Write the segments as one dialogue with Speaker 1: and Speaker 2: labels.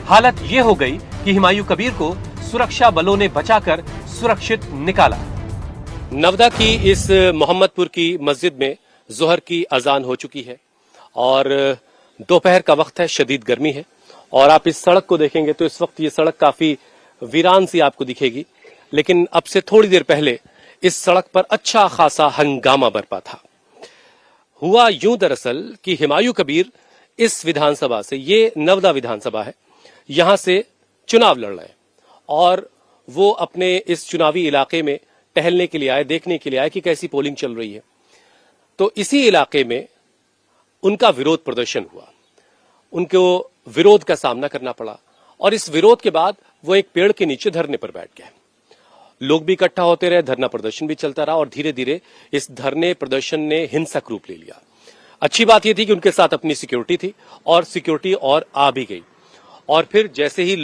Speaker 1: हालत ये हो गई कि हुमायूं कबीर को सुरक्षा बलों ने बचाकर सुरक्षित निकाला। नवदा की इस मोहम्मदपुर की मस्जिद में जोहर की अजान हो चुकी है और दोपहर का वक्त है, शदीद गर्मी है और आप इस सड़क को देखेंगे तो इस वक्त ये सड़क काफी वीरान सी आपको दिखेगी, लेकिन अब से थोड़ी देर पहले इस सड़क पर अच्छा खासा हंगामा बरपा था। हुआ यूं दरअसल कि हुमायूं कबीर इस विधानसभा से, ये नवदा विधानसभा है, यहां से चुनाव लड़ रहे हैं और वो अपने इस चुनावी इलाके में टहलने के लिए आए, देखने के लिए आए कि कैसी पोलिंग चल रही है। तो इसी इलाके में उनका विरोध प्रदर्शन हुआ, उनको विरोध का सामना करना पड़ा और इस विरोध के बाद वो एक पेड़ के नीचे धरने पर बैठ गए। लोग भी इकट्ठा होते रहे, धरना प्रदर्शन भी चलता रहा और धीरे धीरे इस धरने प्रदर्शन ने हिंसक रूप ले लिया। अच्छी बात यह थी कि उनके साथ अपनी सिक्योरिटी थी और सिक्योरिटी और आ भी गई और फिर जैसे ही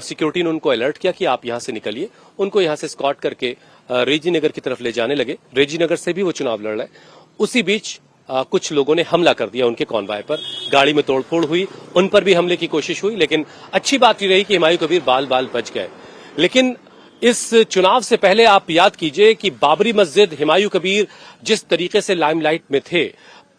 Speaker 1: सिक्योरिटी ने उनको अलर्ट किया कि आप यहां से निकलिए, उनको यहां से स्कॉट करके रेजीनगर की तरफ ले जाने लगे। रेजीनगर से भी वो चुनाव लड़ रहे। उसी बीच कुछ लोगों ने हमला कर दिया उनके कॉन्वॉय पर, गाड़ी में तोड़फोड़ हुई, उन पर भी हमले की कोशिश हुई, लेकिन अच्छी बात ये रही कि हुमायूं कबीर बाल बाल बच गए। लेकिन इस चुनाव से पहले आप याद कीजिए कि बाबरी मस्जिद, हुमायूं कबीर जिस तरीके से लाइमलाइट में थे,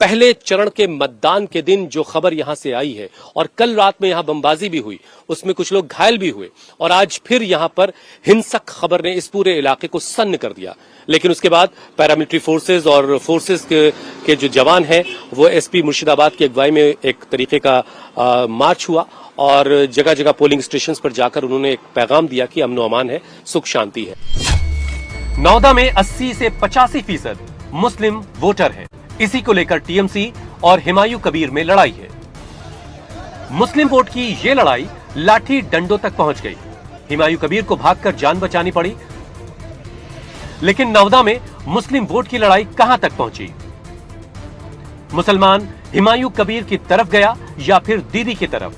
Speaker 1: पहले चरण के मतदान के दिन जो खबर यहां से आई है और कल रात में यहां बमबाजी भी हुई, उसमें कुछ लोग घायल भी हुए और आज फिर यहां पर हिंसक खबर ने इस पूरे इलाके को सन्न कर दिया। लेकिन उसके बाद पैरामिलिट्री फोर्सेज और फोर्सेज के जो जवान हैं वो एसपी मुर्शिदाबाद की अगुवाई में एक तरीके का मार्च हुआ और जगह जगह पोलिंग स्टेशन पर जाकर उन्होंने एक पैगाम दिया कि अमन अमान है, सुख शांति है। नौदा में 80 से 85% मुस्लिम वोटर हैं। इसी को लेकर टीएमसी और हुमायूं कबीर में लड़ाई है। मुस्लिम वोट की ये लड़ाई लाठी डंडों तक पहुंच गई। हुमायूं कबीर को भागकर जान बचानी पड़ी। लेकिन नवदा में मुस्लिम वोट की लड़ाई कहां तक पहुंची? मुसलमान हुमायूं कबीर की तरफ गया या फिर दीदी की तरफ?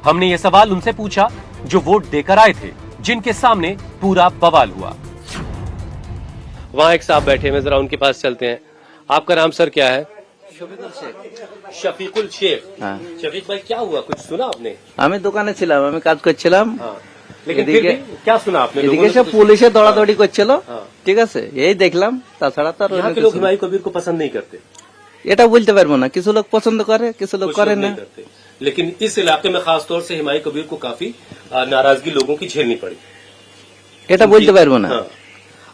Speaker 1: हमने ये सवाल उनसे पूछा जो वोट देकर आए थे, जिनके सामने पूरा बवाल हुआ। वहां एक साहब बैठे हैं, जरा उनके पास चलते हैं। आपका नाम सर क्या है? शफीकुल शेख। हाँ। शफीक भाई, क्या हुआ, कुछ सुना आपने?
Speaker 2: हमें दुकाने ছিলাম, আমি কাজ করছিলাম।
Speaker 1: लेकिन फिर भी क्या सुना आपने?
Speaker 2: এদিকে সব পুলিশে দৌড়াদৌড়ি করছিল, ঠিক আছে, এই দেখলাম। তাছাড়া তো
Speaker 1: यहाँ के लोग हुमायूं कबीर को पसंद नहीं करते।
Speaker 2: এটা বলতে পারবো না, কিছু লোক পছন্দ করে, কিছু লোক করে না।
Speaker 1: लेकिन इस इलाके में खासतौर से हुमायूं कबीर को काफी नाराजगी लोगों की झेलनी पड़ी।
Speaker 2: এটা বলতে পারবো না।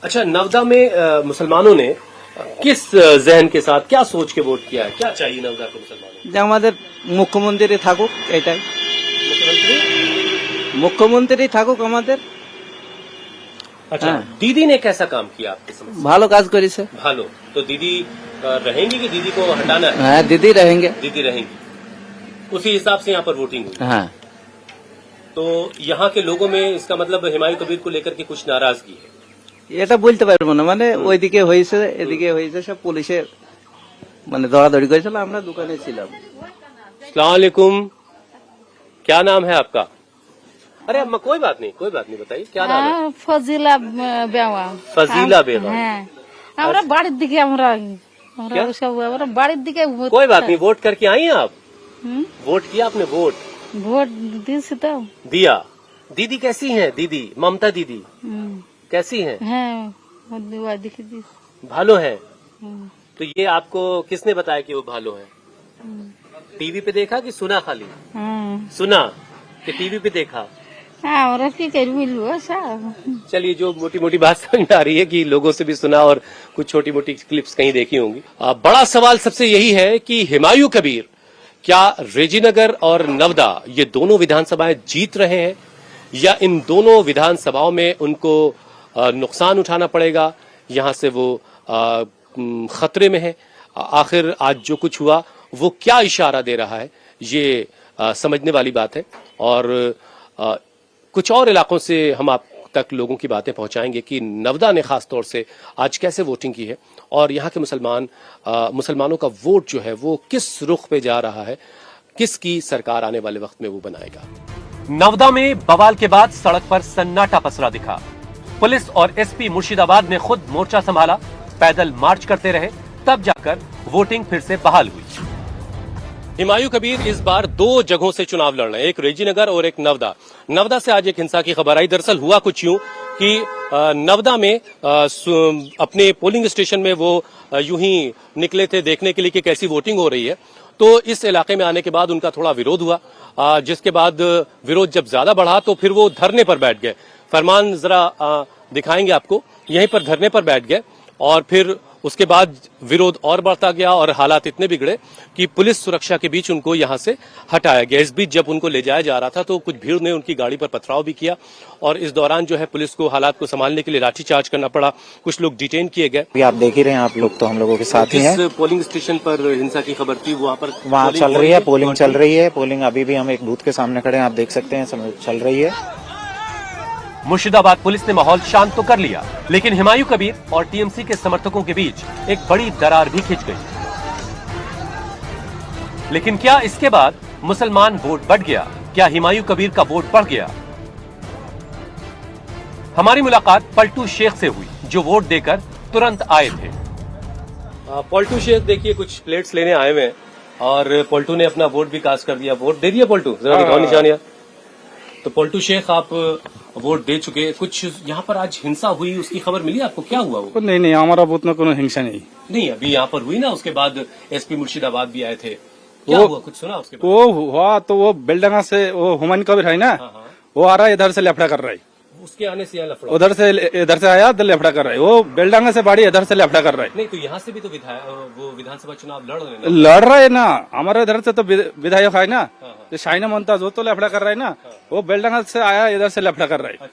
Speaker 1: अच्छा, नवदा में मुसलमानों ने किस जहन के साथ, क्या सोच के वोट किया है? क्या चाहिए नवदा के मुसलमानों?
Speaker 2: যে আমাদের মুখ্যমন্ত্রী থাকুক, এটাই। মুখ্যমন্ত্রী থাকুক আমাদের।
Speaker 1: अच्छा, दीदी ने कैसा काम किया आपके समझ?
Speaker 2: ভালো কাজ করেছে।
Speaker 1: भालो। तो दीदी रहेंगी कि दीदी को हटाना है?
Speaker 2: हाँ, दीदी रहेंगे।
Speaker 1: दीदी रहेंगी। उसी हिसाब से यहाँ पर वोटिंग हुई।
Speaker 2: हाँ।
Speaker 1: तो यहाँ के लोगों में इसका मतलब हुमायूं कबीर को लेकर के कुछ नाराजगी है।
Speaker 2: এটা বলতে পারবো না, মানে ওইদিকে হয়েছে, এদিকে হয়েছে, সব পুলিশে মানে দৌড়াদৌড়ি করেছিল, আমরা দোকানে ছিলাম।
Speaker 1: अस्सलाम वालेकुम, क्या नाम है आपका? अरे अम्मा, कोई बात नहीं, बताइए क्या नाम है?
Speaker 3: ফজিলা বেওয়া।
Speaker 1: फजीला बेगम।
Speaker 3: হ্যাঁ, আমরা বাড়ির দিকে আমরা সব আমরা বাড়ির দিকে
Speaker 1: कोई बात नहीं, वोट करके आई हैं आप? वोट किया आपने?
Speaker 3: ভোট দিয়েছি তো।
Speaker 1: दिया। दीदी कैसी हैं? दीदी ममता दीदी कैसी हैं?
Speaker 3: হ্যাঁ, ওই দিকে দিয়েছি।
Speaker 1: भालो है। तो ये आपको किसने बताया कि वो भालो है? टीवी पे देखा कि सुना? खाली सुना कि टीवी पे देखा?
Speaker 3: আমরা কি করব বলবো সব।
Speaker 1: चलिए, जो मोटी मोटी बात समझ में आ रही है कि लोगों से भी सुना और कुछ छोटी मोटी क्लिप्स कहीं देखी होंगी। बड़ा सवाल सबसे यही है कि हुमायूं कबीर क्या रेजीनगर और नवदा ये दोनों विधानसभाएं जीत रहे हैं या इन दोनों विधानसभाओं में उनको नुकसान उठाना पड़ेगा, यहां से वो खतरे में है? आखिर आज जो कुछ हुआ वो क्या इशारा दे रहा है, ये समझने वाली बात है। और कुछ और इलाकों से हम आप तक लोगों की बातें पहुंचाएंगे कि नवदा ने खास तौर से आज कैसे वोटिंग की है और यहाँ के मुसलमानों का वोट जो है वो किस रुख पे जा रहा है, किसकी सरकार आने वाले वक्त में वो बनाएगा। नवदा में बवाल के बाद सड़क पर सन्नाटा पसरा दिखा। पुलिस और एसपी मुर्शिदाबाद ने खुद मोर्चा संभाला, पैदल मार्च करते रहे, तब जाकर वोटिंग फिर से बहाल हुई। हुमायूं कबीर इस बार 2 जगहों से चुनाव लड़ रहे हैं, एक रेजीनगर और एक नवदा। नवदा से आज एक हिंसा की खबर आई। दरअसल हुआ कुछ यूं कि नवदा में अपने पोलिंग स्टेशन में वो यूं ही निकले थे देखने के लिए कि कैसी वोटिंग हो रही है। तो इस इलाके में आने के बाद उनका थोड़ा विरोध हुआ, जिसके बाद विरोध जब ज्यादा बढ़ा तो फिर वो धरने पर बैठ गए। फरमान जरा दिखाएंगे आपको, यहीं पर धरने पर बैठ गए और फिर उसके बाद विरोध और बढ़ता गया और हालात इतने बिगड़े कि पुलिस सुरक्षा के बीच उनको यहां से हटाया गया। इस बीच जब उनको ले जाया जा रहा था तो कुछ भीड़ ने उनकी गाड़ी पर पथराव भी किया और इस दौरान जो है पुलिस को हालात को संभालने के लिए लाठीचार्ज करना पड़ा। कुछ लोग डिटेन किए गए।
Speaker 4: अभी आप देख ही रहे हैं, आप लोग तो हम लोगों के साथ ही हैं।
Speaker 1: जिस पोलिंग स्टेशन पर हिंसा की खबर थी वहां पर
Speaker 4: वहाँ चल रही है पोलिंग, चल रही है पोलिंग। अभी भी हम एक बूथ के सामने खड़े हैं, आप देख सकते हैं चल रही है।
Speaker 1: मुर्शिदाबाद पुलिस ने माहौल शांत तो कर लिया, लेकिन हुमायूं कबीर और टीएमसी के समर्थकों के बीच एक बड़ी दरार भी खिंच गई। लेकिन क्या इसके बाद मुसलमान वोट बढ़ गया? क्या हुमायूं कबीर का वोट बढ़ गया? हमारी मुलाकात पलटू शेख से हुई, जो वोट देकर तुरंत आए थे। पलटू शेख देखिए कुछ प्लेट्स लेने आए हुए हैं और पलटू ने अपना वोट भी कास्ट कर दिया। वोट दे दिया पलटू, जरा दिखाओ निशानियां। तो पलटू शेख आप वोट दे चुके, कुछ यहाँ पर आज हिंसा हुई उसकी खबर मिली आपको? क्या हुआ वो?
Speaker 5: नहीं नहीं, हमारा बूथ में कोई हिंसा नहीं।
Speaker 1: नहीं, अभी यहाँ पर हुई ना, उसके बाद एसपी मुर्शिदाबाद भी आए थे। क्या हुआ, कुछ सुना उसके बाद?
Speaker 5: वो हुआ तो वो बिल्डिंग से वो हुमायूं कबीर है ना, वो आ रहा है इधर से लफड़ा कर रहा है।
Speaker 1: उसके आने से यहाँ लफड़ा,
Speaker 5: इधर से आया इधर लफड़ा कर रहा है। वो बिल्डिंग से बाड़ी इधर से लफड़ा कर रहा है।
Speaker 1: नहीं तो यहाँ से भी तो वो विधानसभा चुनाव लड़
Speaker 5: रहा है ना, हमारे इधर से तो विधायक है ना, जो शाइना मुमताज वो तो लफड़ा कर रहा है ना। वो बिल्डिंग से आया इधर से लफड़ा कर रहा है।